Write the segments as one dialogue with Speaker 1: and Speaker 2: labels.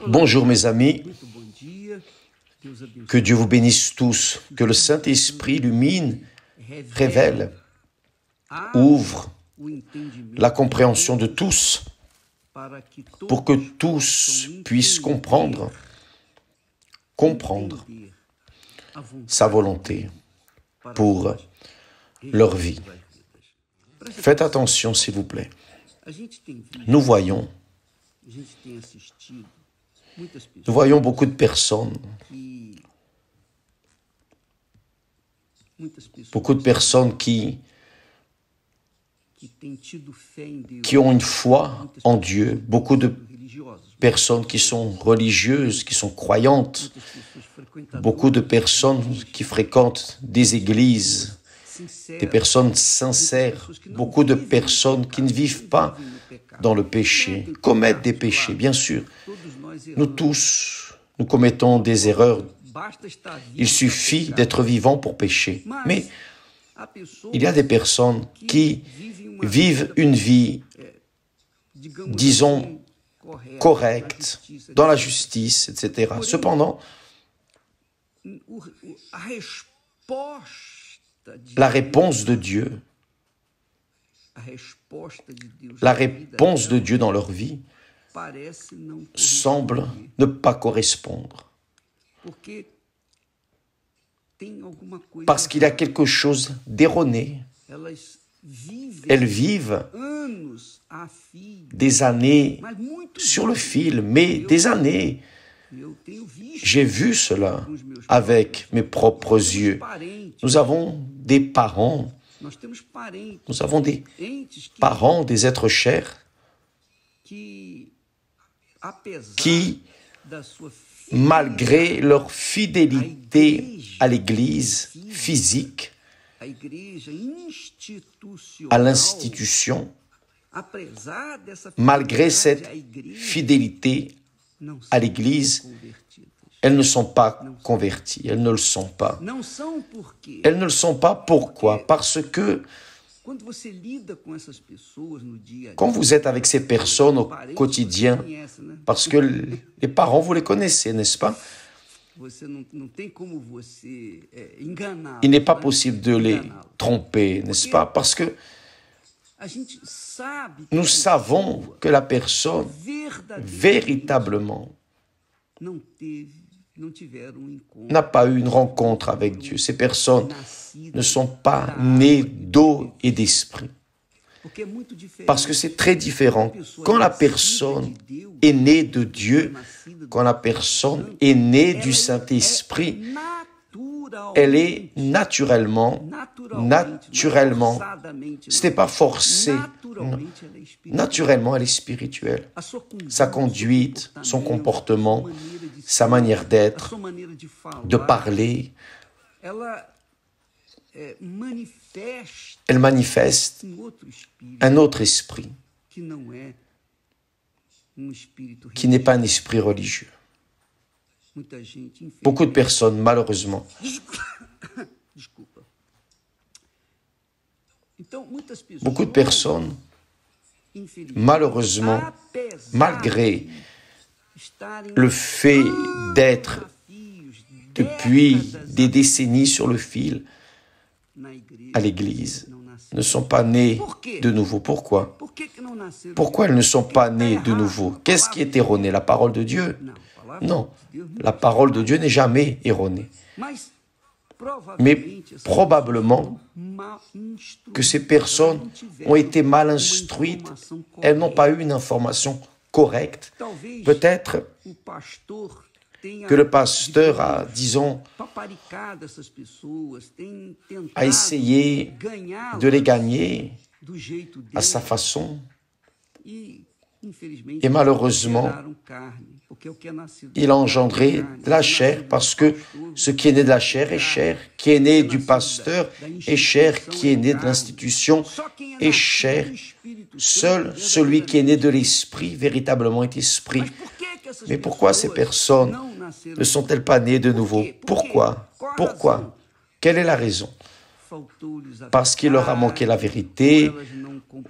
Speaker 1: Bonjour mes amis, que Dieu vous bénisse tous, que le Saint-Esprit illumine, révèle, ouvre la compréhension de tous, pour que tous puissent comprendre sa volonté pour leur vie. Faites attention s'il vous plaît. Nous voyons beaucoup de personnes qui ont une foi en Dieu, beaucoup de personnes qui sont religieuses, qui sont croyantes, beaucoup de personnes qui fréquentent des églises, des personnes sincères, beaucoup de personnes qui ne vivent pas dans le péché, commettent des péchés, bien sûr. Nous tous, nous commettons des erreurs. Il suffit d'être vivant pour pécher. Mais il y a des personnes qui vivent une vie, disons, correcte, dans la justice, etc. Cependant, la réponse de Dieu dans leur vie semble ne pas correspondre. Parce qu'il y a quelque chose d'erroné. Elles vivent des années sur le fil, mais des années. J'ai vu cela avec mes propres yeux. Nous avons des parents, des êtres chers qui, malgré leur fidélité à l'Église physique, à l'institution, malgré cette fidélité à l'Église, elles ne sont pas converties, elles ne le sont pas. Elles ne le sont pas, pourquoi? Parce que quand vous êtes avec ces personnes au quotidien, parce que les parents, vous les connaissez, n'est-ce pas? Il n'est pas possible de les tromper, n'est-ce pas? Parce que nous savons que la personne, véritablement, n'a pas eu une rencontre avec Dieu. Ces personnes ne sont pas nées d'eau et d'esprit. Parce que c'est très différent. Quand la personne est née de Dieu, quand la personne est née du Saint-Esprit, elle est naturellement, ce n'est pas forcé, naturellement elle est spirituelle. Sa conduite, son comportement, sa manière d'être, de parler, elle manifeste un autre esprit qui n'est pas un esprit religieux. Beaucoup de personnes, malheureusement, malgré le fait d'être depuis des décennies sur le fil à l'Église, ne sont pas nées de nouveau. Pourquoi? Pourquoi elles ne sont pas nées de nouveau? Qu'est-ce qui est erroné? La parole de Dieu? Non, la parole de Dieu n'est jamais erronée. Mais probablement que ces personnes ont été mal instruites, elles n'ont pas eu une information correcte. Peut-être que le pasteur a, disons, a essayé de les gagner à sa façon. Et malheureusement, il a engendré de la chair, parce que ce qui est né de la chair est chair, qui est né du pasteur est chair, qui est né de l'institution est chair. Seul celui qui est né de l'esprit, véritablement, est esprit. Mais pourquoi ces personnes ne sont-elles pas nées de nouveau? Pourquoi? Pourquoi? Quelle est la raison? Parce qu'il leur a manqué la vérité,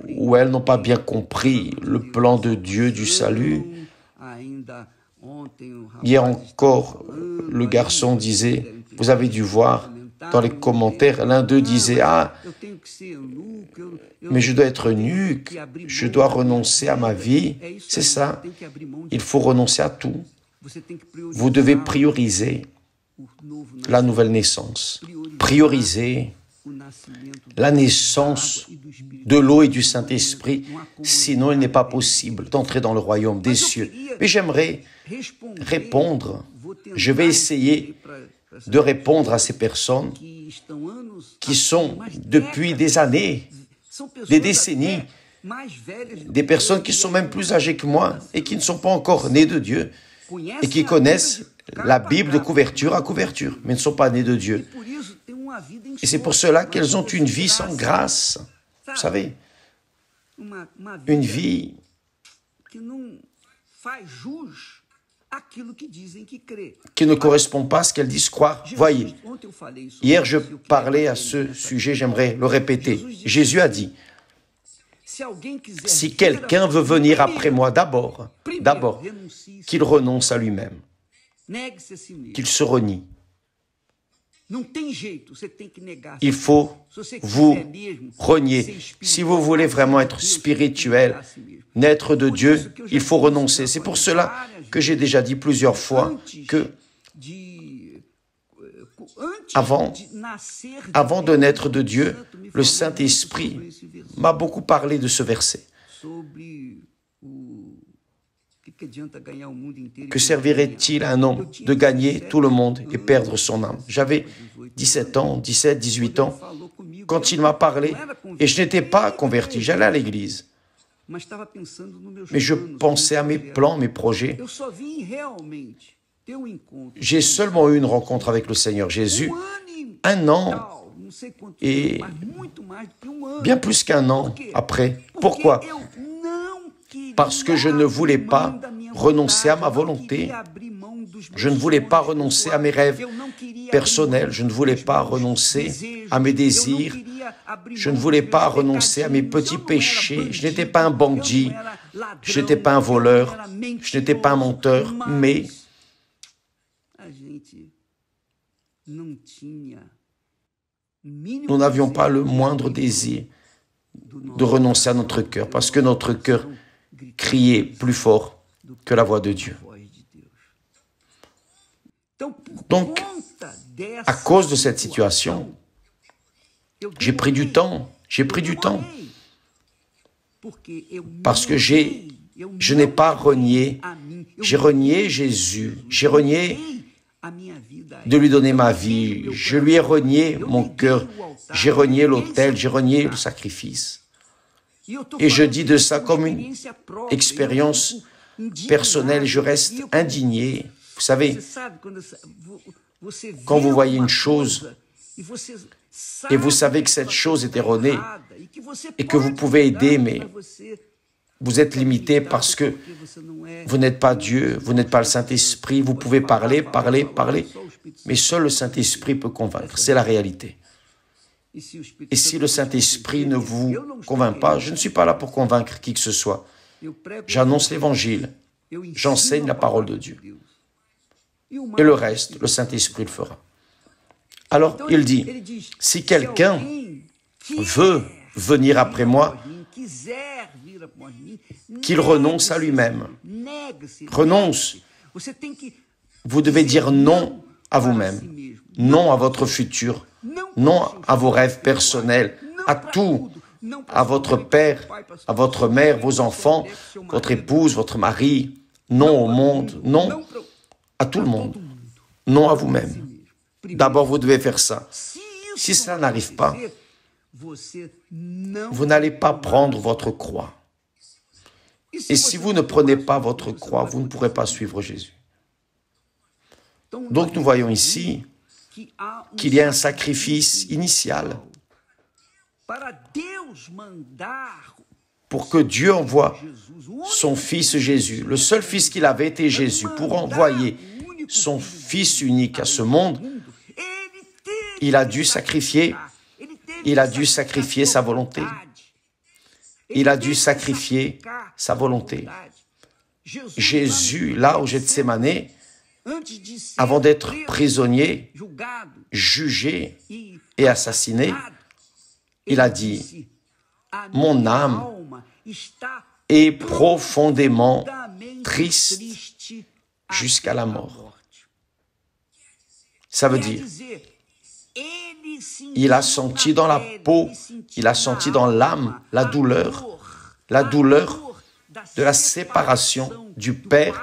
Speaker 1: ou elles n'ont pas bien compris le plan de Dieu du salut, Hier encore, le garçon disait, vous avez dû voir dans les commentaires, l'un d'eux disait, ah, mais je dois être nu, je dois renoncer à ma vie. C'est ça, il faut renoncer à tout. Vous devez prioriser la nouvelle naissance, prioriser la naissance de l'eau et du Saint-Esprit, sinon il n'est pas possible d'entrer dans le royaume des cieux. Mais j'aimerais répondre, je vais essayer de répondre à ces personnes qui sont depuis des années, des décennies, des personnes qui sont même plus âgées que moi et qui ne sont pas encore nées de Dieu et qui connaissent la Bible de couverture à couverture, mais ne sont pas nées de Dieu. Et c'est pour cela qu'elles ont une vie sans grâce. Vous savez, une vie qui ne correspond pas à ce qu'elles disent croire. Voyez, hier je parlais à ce sujet, j'aimerais le répéter. Jésus a dit, si quelqu'un veut venir après moi, d'abord, qu'il renonce à lui-même, qu'il se renie. Il faut vous renier. Si vous voulez vraiment être spirituel, naître de Dieu, il faut renoncer. C'est pour cela que j'ai déjà dit plusieurs fois que avant de naître de Dieu, le Saint-Esprit m'a beaucoup parlé de ce verset. Que servirait-il à un homme de gagner tout le monde et perdre son âme? J'avais 17 ans, 17, 18 ans, quand il m'a parlé, et je n'étais pas converti, j'allais à l'église. Mais je pensais à mes plans, mes projets. J'ai seulement eu une rencontre avec le Seigneur Jésus, 1 an, et bien plus qu'1 an après. Pourquoi? Parce que je ne voulais pas renoncer à ma volonté. Je ne voulais pas renoncer à mes rêves personnels. Je ne voulais pas renoncer à mes désirs. Je ne voulais pas renoncer à mes petits péchés. Je n'étais pas un bandit. Je n'étais pas un voleur. Je n'étais pas un menteur. Mais nous n'avions pas le moindre désir de renoncer à notre cœur, parce que notre cœur criait plus fort que la voix de Dieu. Donc, à cause de cette situation, j'ai pris du temps, parce que je n'ai pas renié, j'ai renié Jésus, j'ai renié de lui donner ma vie, je lui ai renié mon cœur, j'ai renié l'autel, j'ai renié le sacrifice. Et je dis de ça comme une expérience personnelle, je reste indigné. Vous savez, quand vous voyez une chose et vous savez que cette chose est erronée et que vous pouvez aider, mais vous êtes limité parce que vous n'êtes pas Dieu, vous n'êtes pas le Saint-Esprit, vous pouvez parler, mais seul le Saint-Esprit peut convaincre, c'est la réalité. Et si le Saint-Esprit ne vous convainc pas, je ne suis pas là pour convaincre qui que ce soit. J'annonce l'Évangile, j'enseigne la parole de Dieu. Et le reste, le Saint-Esprit le fera. Alors, il dit, si quelqu'un veut venir après moi, qu'il renonce à lui-même. Renonce. Vous devez dire non à vous-même, non à votre futur, non à vos rêves personnels, à tout, à votre père, à votre mère, vos enfants, votre épouse, votre mari, non au monde, non à tout le monde, non à vous-même. D'abord, vous devez faire ça. Si ça n'arrive pas, vous n'allez pas prendre votre croix. Et si vous ne prenez pas votre croix, vous ne pourrez pas suivre Jésus. Donc nous voyons ici qu'il y a un sacrifice initial pour que Dieu envoie son Fils Jésus. Le seul Fils qu'il avait était Jésus. Pour envoyer son Fils unique à ce monde, il a dû sacrifier sa volonté. Il a dû sacrifier sa volonté. Jésus, là au Gethsémani, avant d'être prisonnier, jugé et assassiné, il a dit, « Mon âme est profondément triste jusqu'à la mort. » Ça veut dire, il a senti dans la peau, il a senti dans l'âme la douleur de la séparation du Père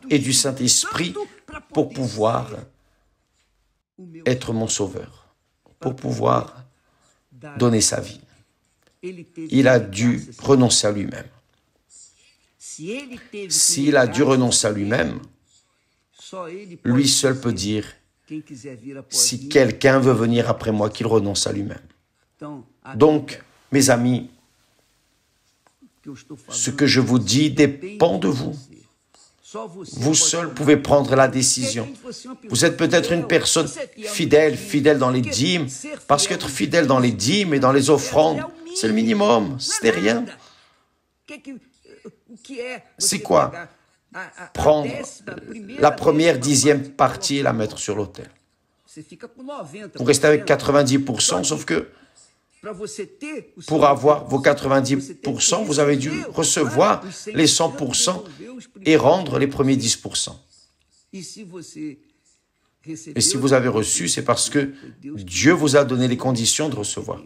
Speaker 1: et du Saint-Esprit pour pouvoir être mon sauveur, pour pouvoir donner sa vie. Il a dû renoncer à lui-même. S'il a dû renoncer à lui-même, lui seul peut dire, si quelqu'un veut venir après moi, qu'il renonce à lui-même. Donc, mes amis, ce que je vous dis dépend de vous. Vous seul pouvez prendre la décision. Vous êtes peut-être une personne fidèle dans les dîmes, parce qu'être fidèle dans les dîmes et dans les offrandes, c'est le minimum, c'est rien. C'est quoi? Prendre la première 10e partie et la mettre sur l'autel. Vous restez avec 90%, sauf que pour avoir vos 90%, vous avez dû recevoir les 100% et rendre les premiers 10%. Et si vous avez reçu, c'est parce que Dieu vous a donné les conditions de recevoir.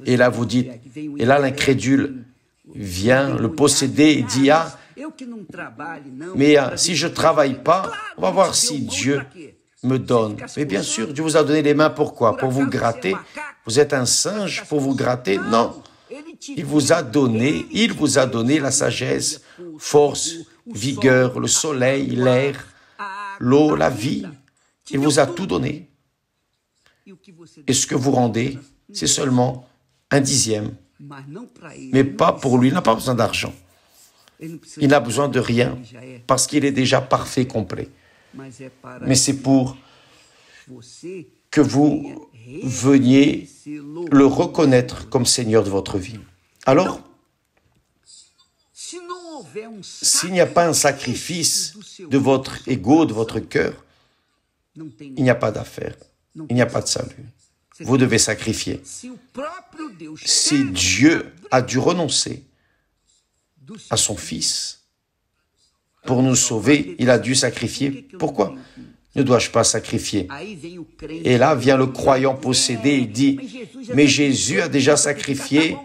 Speaker 1: Et là, vous dites, et là, l'incrédule vient, le possédé, et dit, ah, mais si je ne travaille pas, on va voir si Dieu me donne. Mais bien sûr, Dieu vous a donné les mains pourquoi? Pour vous gratter? Vous êtes un singe pour vous gratter? Non. Il vous a donné la sagesse, force, vigueur, le soleil, l'air, l'eau, la vie. Il vous a tout donné. Et ce que vous rendez, c'est seulement un 10e. Mais pas pour lui, il n'a pas besoin d'argent. Il n'a besoin de rien, parce qu'il est déjà parfait, complet. Mais c'est pour que vous veniez le reconnaître comme Seigneur de votre vie. Alors, s'il n'y a pas un sacrifice de votre ego, de votre cœur, il n'y a pas d'affaire, il n'y a pas de salut. Vous devez sacrifier. Si Dieu a dû renoncer à son Fils pour nous sauver, il a dû sacrifier. Pourquoi ne dois-je pas sacrifier? Et là vient le croyant possédé et dit, mais Jésus a déjà sacrifié,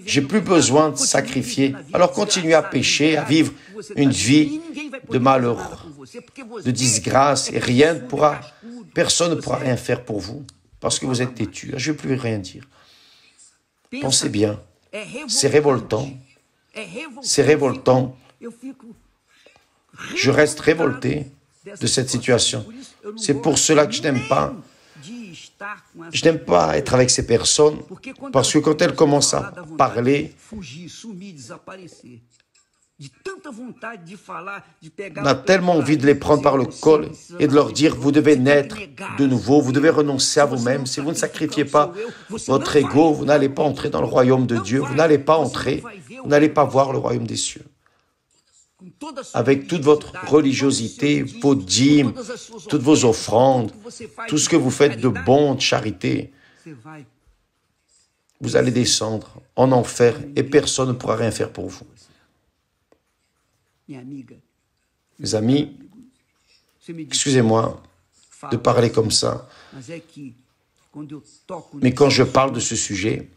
Speaker 1: j'ai plus besoin de sacrifier. Alors continuez à pécher, à vivre une vie de malheur, de disgrâce, et personne ne pourra rien faire pour vous, parce que vous êtes têtu. Je ne vais plus rien dire. Pensez bien, c'est révoltant. C'est révoltant. Je reste révolté de cette situation. C'est pour cela que je n'aime pas. Je n'aime pas être avec ces personnes, parce que quand elles commencent à parler, on a tellement envie de les prendre par le col et de leur dire, vous devez naître de nouveau, vous devez renoncer à vous-même. Si vous ne sacrifiez pas votre ego, vous n'allez pas entrer dans le royaume de Dieu, vous n'allez pas entrer, vous n'allez pas voir le royaume des cieux. Avec toute votre religiosité, vos dîmes, toutes vos offrandes, tout ce que vous faites de bon, de charité, vous allez descendre en enfer et personne ne pourra rien faire pour vous. Mes amis, excusez-moi de parler comme ça, mais quand je parle de ce sujet,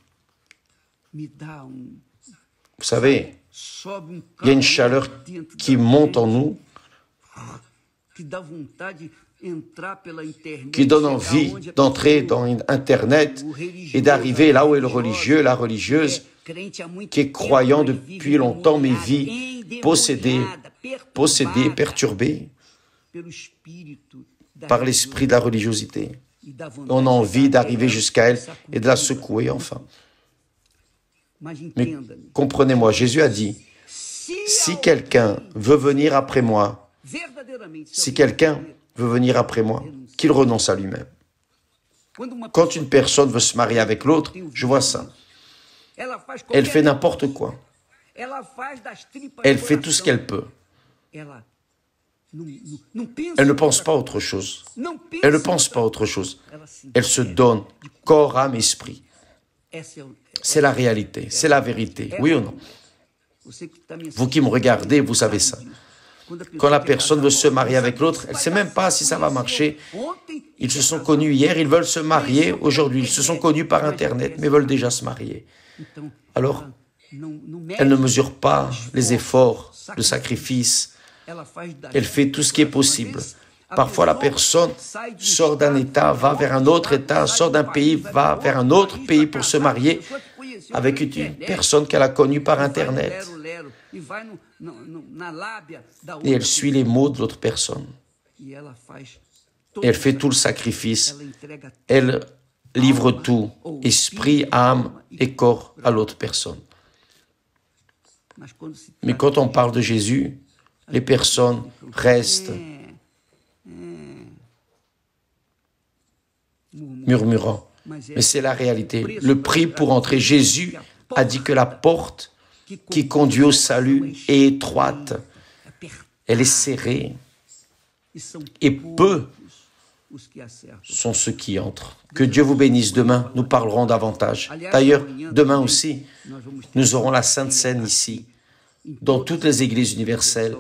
Speaker 1: vous savez, il y a une chaleur qui monte en nous, qui donne envie d'entrer dans Internet et d'arriver là où est le religieux, la religieuse, qui est croyant depuis longtemps, mais vit possédée, perturbée par l'esprit de la religiosité. On a envie d'arriver jusqu'à elle et de la secouer enfin. Mais comprenez-moi, Jésus a dit, si quelqu'un veut venir après moi, qu'il renonce à lui-même. Quand une personne veut se marier avec l'autre, je vois ça. Elle fait n'importe quoi. Elle fait tout ce qu'elle peut. Elle ne pense pas à autre chose. Elle ne pense pas à autre chose. Elle se donne corps, âme, esprit. C'est la réalité, c'est la vérité, oui ou non? Vous qui me regardez, vous savez ça. Quand la personne veut se marier avec l'autre, elle ne sait même pas si ça va marcher. Ils se sont connus hier, ils veulent se marier aujourd'hui. Ils se sont connus par Internet, mais veulent déjà se marier. Alors, elle ne mesure pas les efforts, le sacrifice. Elle fait tout ce qui est possible. Parfois, la personne sort d'un état, va vers un autre état, sort d'un pays, va vers un autre pays pour se marier avec une personne qu'elle a connue par Internet. Et elle suit les mots de l'autre personne. Et elle fait tout le sacrifice. Elle livre tout, esprit, âme et corps à l'autre personne. Mais quand on parle de Jésus, les personnes restent murmurant. Mais c'est la réalité. Le prix pour entrer, Jésus a dit que la porte qui conduit au salut est étroite. Elle est serrée. Et peu sont ceux qui entrent. Que Dieu vous bénisse. Demain, nous parlerons davantage. D'ailleurs, demain aussi, nous aurons la Sainte Seine ici, dans toutes les églises universelles.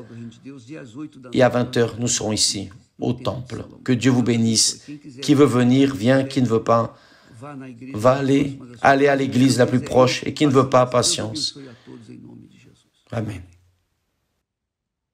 Speaker 1: Et à 20h, nous serons ici, au temple. Que Dieu vous bénisse. Qui veut venir, vient. Qui ne veut pas, va aller à l'église la plus proche. Et qui ne veut pas, patience. Amen.